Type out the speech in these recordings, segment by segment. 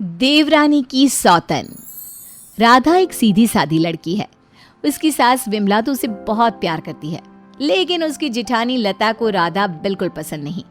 देवरानी की सौतन। राधा एक सीधी सादी लड़की है। उसकी सास विमला तो उसे बहुत प्यार करती है, लेकिन उसकी जिठानी लता को राधा बिल्कुल पसंद नहीं।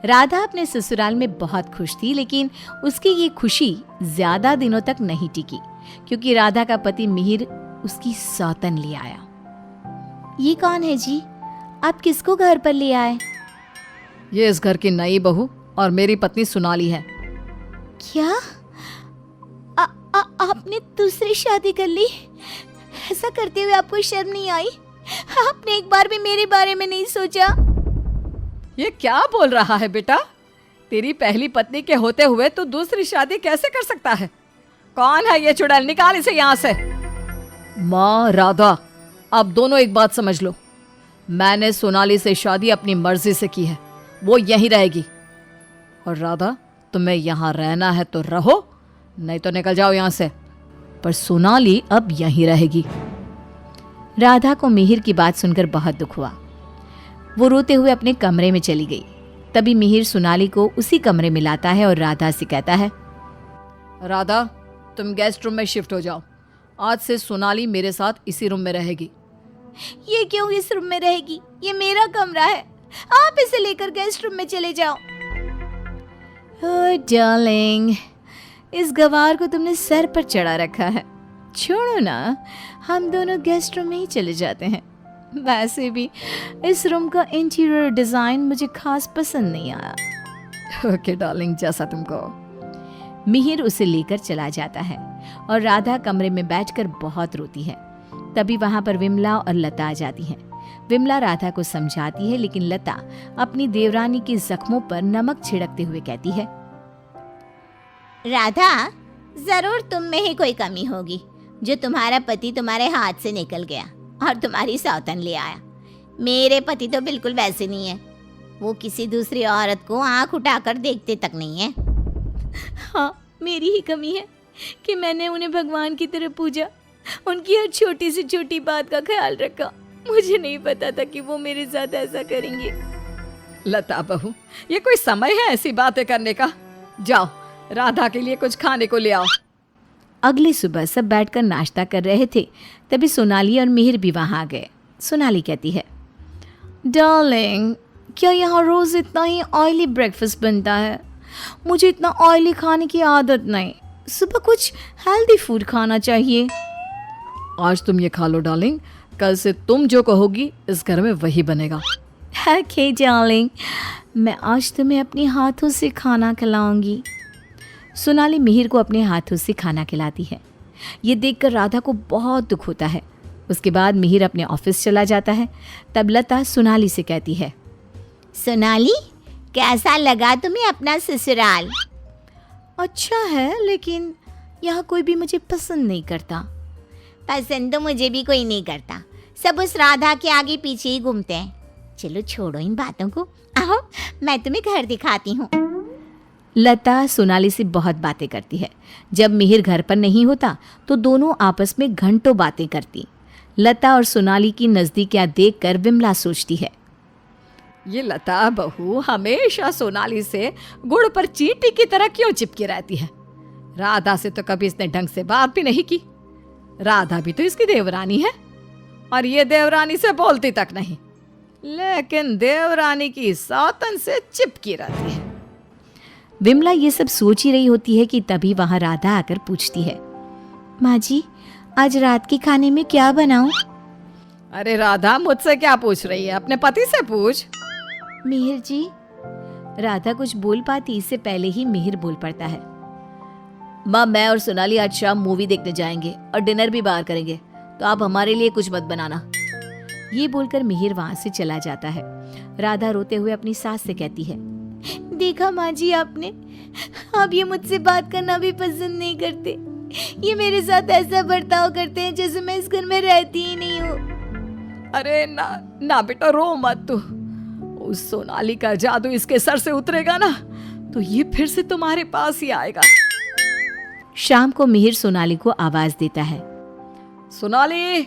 राधा अपने ससुराल में बहुत खुश थी, लेकिन उसकी ये खुशी ज्यादा दिनों तक नहीं टिकी, क्योंकि राधा का पति मिहिर उसकी सौतन ले आया। ये कौन है जी? आप किसको घर पर ले आए? ये इस घर की नई बहू और मेरी पत्नी सोनाली है। क्या आपने दूसरी शादी कर ली? ऐसा करते हुए आपको शर्म नहीं आई? आपने एक बार भी मेरे बारे में नहीं सोचा? ये क्या बोल रहा है बेटा? तेरी पहली पत्नी के होते हुए तू दूसरी शादी कैसे कर सकता है? कौन है ये चुड़ैल? निकाल इसे यहाँ से। माँ राधा, अब दोनों एक बात समझ लो। मैंने सोनाली से शादी अपनी मर्जी से की है, वो यहीं रहेगी। और राधा, तुम्हें यहाँ रहना है तो रहो, नहीं तो निकल जाओ यहाँ से। पर सोनाली अब यहीं रहेगी। राधा को मिहिर की बात सुनकर बहुत दुख हुआ। वो रोते हुए अपने कमरे में चली गई। तभी मिहिर सोनाली को उसी कमरे में लाता है और राधा से कहता है, राधा, तुम गेस्ट रूम में शिफ्ट हो जाओ। आज से सोनाली मेरे साथ इसी रूम में रहेगी। ये क्यों इस रूम में रहेगी? ये मेरा कमरा है, आप इसे लेकर गेस्ट रूम में चले जाओ। ओह डार्लिंग, इस गवार को तुमने सर पर चढ़ा रखा है। छोड़ो ना, हम दोनों गेस्ट रूम में ही चले जाते हैं। वैसे भी इस रूम का इंटीरियर डिजाइन मुझे खास पसंद नहीं आया। ओके डार्लिंग, जैसा तुम कहो। मिहिर उसे लेकर चला जाता है और राधा कमरे में बैठकर बहुत रोती है। तभी वहां पर विमला और लता आ जाती हैं। विमला राधा को समझाती है, लेकिन लता अपनी देवरानी के जख्मों पर नमक छिड़कते हुए कहती है, राधा, जरूर तुम में ही कोई कमी होगी जो तुम्हारा पति तुम्हारे हाथ से निकल गया और तुम्हारी सौतन ले आया। मेरे पति तो बिल्कुल वैसे नहीं है। वो किसी दूसरी औरत को आंख उठाकर देखते तक नहीं है। हाँ, मेरी ही कमी है कि मैंने उन्हें भगवान की तरह पूजा, उनकी हर छोटी से छोटी बात का ख्याल रखा। मुझे नहीं पता था कि वो मेरे साथ ऐसा करेंगे। लता बहू, ये कोई समय है ऐसी बातें करने का? जाओ, राधा के लिए कुछ खाने को ले आओ। अगली सुबह सब बैठकर नाश्ता कर रहे थे। तभी सोनाली और मिहिर भी वहां आ गए। सोनाली कहती है, डार्लिंग, क्या यहाँ रोज इतना ही ऑयली ब्रेकफास्ट बनता है? मुझे इतना ऑयली खाने की आदत नहीं। सुबह कुछ हेल्दी फूड खाना चाहिए। आज तुम ये खा लो डार्लिंग, कल से तुम जो कहोगी इस घर में वही बनेगा। ओके डार्लिंग, मैं आज तुम्हें अपने हाथों से खाना खिलाऊंगी। सोनाली मिहिर को अपने हाथों से खाना खिलाती है। ये देखकर राधा को बहुत दुख होता है। उसके बाद मिहिर अपने ऑफिस चला जाता है। तब लता सोनाली से कहती है, सोनाली, कैसा लगा तुम्हें अपना ससुराल? अच्छा है, लेकिन यहाँ कोई भी मुझे पसंद नहीं करता। पसंद तो मुझे भी कोई नहीं करता। सब उस राधा के आगे पीछे ही घूमते हैं। चलो छोड़ो इन बातों को, आओ मैं तुम्हें घर दिखाती हूँ। लता सोनाली से बहुत बातें करती है। जब मिहिर घर पर नहीं होता तो दोनों आपस में घंटों बातें करती। लता और सोनाली की नजदीकियां देखकर विमला सोचती है, ये लता बहू हमेशा सोनाली से गुड़ पर चींटी की तरह क्यों चिपकी रहती है? राधा से तो कभी इसने ढंग से बात भी नहीं की। राधा भी तो इसकी देवरानी है और ये देवरानी से बोलती तक नहीं, लेकिन देवरानी की सौतन से चिपकी रहती है। विमला ये सब सोच ही रही होती है कि तभी वहां राधा आकर पूछती है, माँ जी, आज रात के खाने में क्या बनाऊं? अरे राधा, मुझसे क्या पूछ रही है? अपने पति से पूछ। मिहिर जी। राधा कुछ बोल पाती इससे पहले ही मिहिर बोल पड़ता है, माँ, मैं और सोनाली आज शाम मूवी देखने जाएंगे और डिनर भी बाहर करेंगे, तो आप हमारे लिए कुछ मत बनाना। ये बोलकर मिहिर वहां से चला जाता है। राधा रोते हुए अपनी सास से कहती है, देखा माँ जी आपने, आप ये मुझसे बात करना भी पसंद नहीं करते। ये मेरे साथ ऐसा बर्ताव करते हैं जैसे मैं इस घर में रहती ही नहीं हूँ। अरे ना ना बेटा, रो मत तू। उस सोनाली का जादू इसके सर से उतरेगा ना तो ये फिर से तुम्हारे पास ही आएगा। शाम को मिहिर सोनाली को आवाज देता है, सोनाली,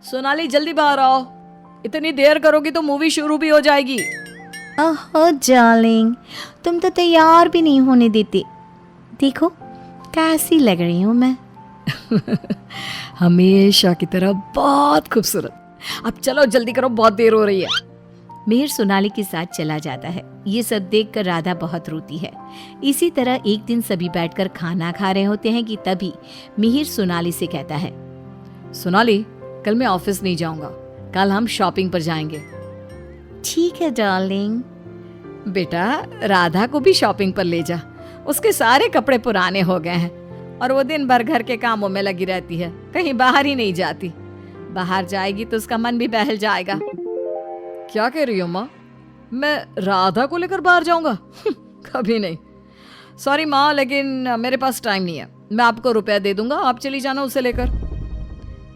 सोनाली जल्दी बाहर आओ। इतनी देर करोगी तो मूवी शुरू भी हो जाएगी। ओह डार्लिंग, तुम तो तैयार भी नहीं होने देते। देखो, कैसी लग रही हूँ मैं? हमेशा की तरह बहुत खूबसूरत। अब चलो जल्दी करो, बहुत देर हो रही है। मिहिर सोनाली के साथ चला जाता है। ये सब देखकर राधा बहुत रोती है। इसी तरह एक दिन सभी बैठकर खाना खा रहे होते हैं कि तभी मिहिर सोनाली से कहता है, सोनाली, कल मैं ऑफिस नहीं जाऊंगा, कल हम शॉपिंग पर जाएंगे। ठीक है डार्लिंग। बेटा, राधा को भी शॉपिंग पर ले जा, उसके सारे कपड़े पुराने हो गए हैं और वो दिन भर घर के कामों में लगी रहती है, कहीं बाहर ही नहीं जाती। बाहर जाएगी तो उसका मन भी बहल जाएगा। क्या कह रही हो माँ? मैं राधा को लेकर बाहर जाऊंगा? कभी नहीं। सॉरी माँ, लेकिन मेरे पास टाइम नहीं है। मैं आपको रुपया दे दूंगा, आप चली जाना उसे लेकर।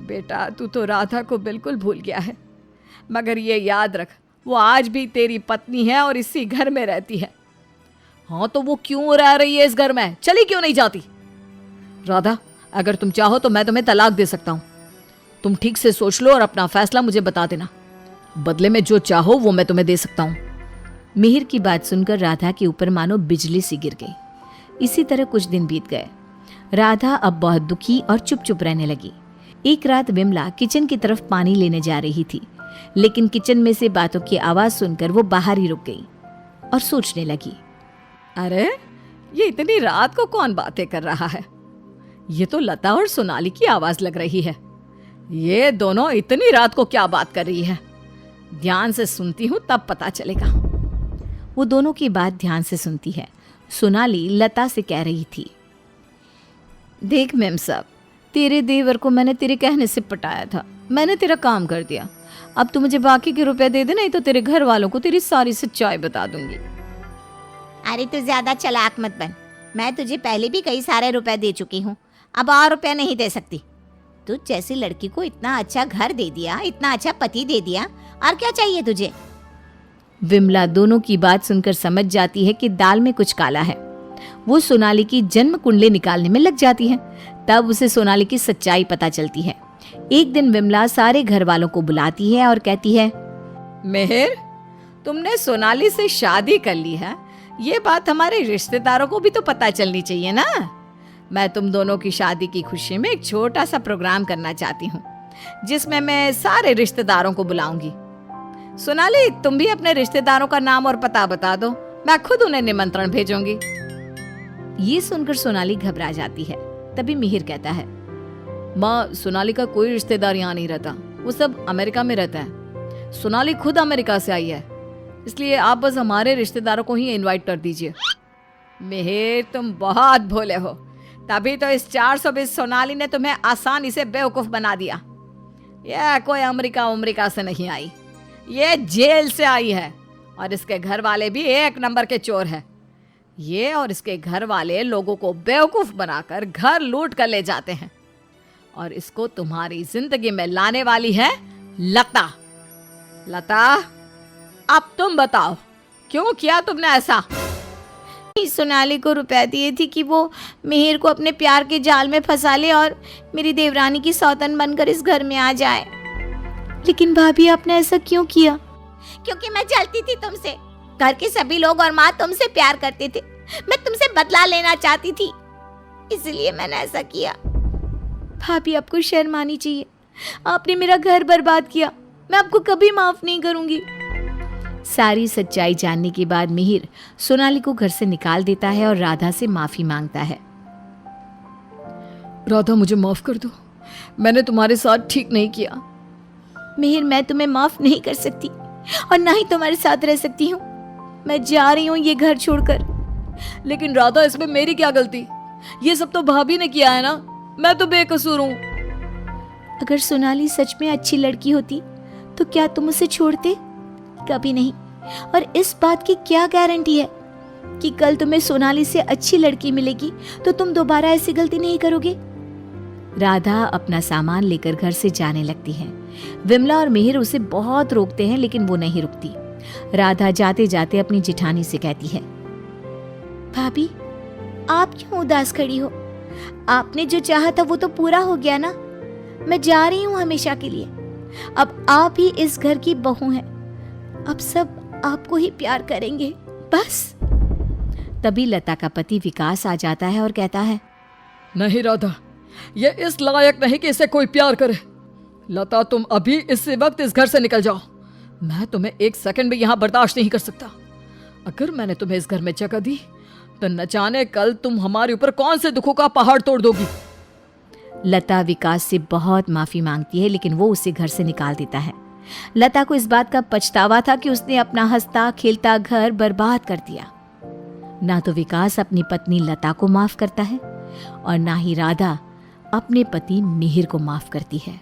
बेटा, तू तो राधा को बिल्कुल भूल गया है, मगर ये याद रख, वो आज भी तेरी पत्नी है और इसी घर में रहती है। हाँ तो वो क्यों रह रही है इस घर में? चली क्यों नहीं जाती? राधा, अगर तुम चाहो तो मैं तुम्हें तलाक दे सकता हूँ। तुम ठीक से सोच लो और अपना फैसला मुझे बता देना। बदले में जो चाहो वो मैं तुम्हें दे सकता हूँ। मिहिर की बात सुनकर राधा के ऊपर मानो बिजली सी गिर गई। इसी तरह कुछ दिन बीत गए। राधा अब बहुत दुखी और चुप चुप रहने लगी। एक रात विमला किचन की तरफ पानी लेने जा रही थी, लेकिन किचन में से बातों की आवाज सुनकर वो बाहर ही रुक गई और सोचने लगी, अरे ये इतनी रात को कौन बातें कर रहा है? ये तो लता और सोनाली की आवाज लग रही है। ये दोनों इतनी रात को क्या बात कर रही है? ध्यान से सुनती हूँ तब पता चलेगा। वो दोनों की बात ध्यान से सुनती है। सोनाली लता से कह रही थी, देख मेम साहब, तेरे देवर को मैंने तेरे कहने से पटाया था, मैंने तेरा काम कर दिया। अब तू मुझे बाकी के रुपए दे दे, नहीं तो तेरे घर वालों को तेरी सारी सच्चाई बता दूंगी। अरे तू ज्यादा चालाक मत बन, मैं तुझे पहले भी कई सारे रुपए दे चुकी हूँ, अब और रुपए नहीं दे सकती। तुझ जैसी लड़की को इतना अच्छा घर दे दिया, इतना अच्छा पति दे दिया, और क्या चाहिए तुझे? विमला दोनों की बात सुनकर समझ जाती है कि दाल में कुछ काला है। वो सोनाली की जन्म कुंडली निकालने में लग जाती है। तब उसे सोनाली की सच्चाई पता चलती है। एक दिन विमला सारे घर वालों को बुलाती है और कहती है, मेहर, तुमने सोनाली से शादी कर ली है, ये बात हमारे रिश्तेदारों को भी तो पता चलनी चाहिए ना। मैं तुम दोनों की शादी की खुशी में एक छोटा सा प्रोग्राम करना चाहती हूँ, जिसमें मैं सारे रिश्तेदारों को बुलाऊंगी। सोनाली, तुम भी अपने रिश्तेदारों का नाम और पता बता दो, मैं खुद उन्हें निमंत्रण भेजूंगी। ये सुनकर सोनाली घबरा जाती है। तभी मिहिर कहता है, माँ, सोनाली का कोई रिश्तेदार यहाँ नहीं रहता, वो सब अमेरिका में रहता है। सोनाली खुद अमेरिका से आई है, इसलिए आप बस हमारे रिश्तेदारों को ही इनवाइट कर दीजिए। मेहर, तुम बहुत भोले हो, तभी तो इस 420 सोनाली ने तुम्हें आसानी से बेवकूफ बना दिया। यह कोई अमेरिका से नहीं आई, ये जेल से आई है, और इसके घर वाले भी एक नंबर के चोर हैं। ये और इसके घर वाले लोगों को बेवकूफ बनाकर घर लूट कर ले जाते हैं, और इसको तुम्हारी जिंदगी में लाने वाली है लता। लता, अब तुम बताओ, क्यों किया तुमने ऐसा? सोनाली को रुपए दिए थी कि वो मिहिर को अपने प्यार के जाल में फंसा ले और मेरी देवरानी की सौतन बनकर इस घर में आ जाए। लेकिन भाभी, आपने ऐसा क्यों किया? क्योंकि मैं जलती थी तुमसे। घर के सभी लोग और माँ तुमसे प्यार करते थे, मैं तुमसे बदला लेना चाहती थी, इसलिए मैंने ऐसा किया। भाभी, आपको शर्म आनी चाहिए। आपने मेरा घर बर्बाद किया, मैं आपको कभी माफ नहीं करूंगी। सारी सच्चाई जानने के बाद मिहिर सोनाली को घर से निकाल देता है और राधा से माफी मांगता है। राधा, मुझे माफ कर दो, मैंने तुम्हारे साथ ठीक नहीं किया। मिहिर, मैं तुम्हें माफ नहीं कर सकती और ना ही तुम्हारे साथ रह सकती हूँ। मैं जा रही हूँ ये घर छोड़कर। लेकिन राधा, इसमें मेरी क्या गलती? ये सब तो भाभी ने किया है ना, मैं तो बेकसूर हूँ। अगर सोनाली सच में अच्छी लड़की होती तो क्या तुम उसे छोड़ते? कभी नहीं। और इस बात की क्या गारंटी है कि कल तुम्हें सोनाली से अच्छी लड़की मिलेगी तो तुम दोबारा ऐसी गलती नहीं करोगे? राधा अपना सामान लेकर घर से जाने लगती है। विमला और मिहिर उसे बहुत रोकते हैं, लेकिन वो नहीं रुकती। राधा जाते जाते अपनी जेठानी से कहती है, भाभी, आप क्यों उदास खड़ी हो? आपने जो चाहा था वो तो पूरा हो गया ना। मैं जा रही हूँ हमेशा के लिए। अब आप ही इस घर की बहू हैं। अब सब आपको ही प्यार करेंगे, बस। तभी लता का पति विकास आ जाता है और कहता है, नहीं राधा, ये इस लायक नहीं कि इसे कोई प्यार करे। लता, तुम अभी इसी वक्त इस घर से निकल जाओ। मैं तुम्हें एक सेकंड भी यहाँ बर्दाश्त नहीं कर सकता। अगर मैंने तुम्हें इस घर में जगह दी तो न जाने कल तुम हमारे ऊपर कौन से दुखों का पहाड़ तोड़ दोगी। लता विकास से बहुत माफ़ी मांगती है, लेकिन वो उसे घर से निकाल देता है। लता को इस बात का पछतावा था कि उसने अपना हंसता खेलता घर बर्बाद कर दिया। ना तो विकास अपनी पत्नी लता को माफ करता है और ना ही राधा अपने पति मिहिर को माफ करती है।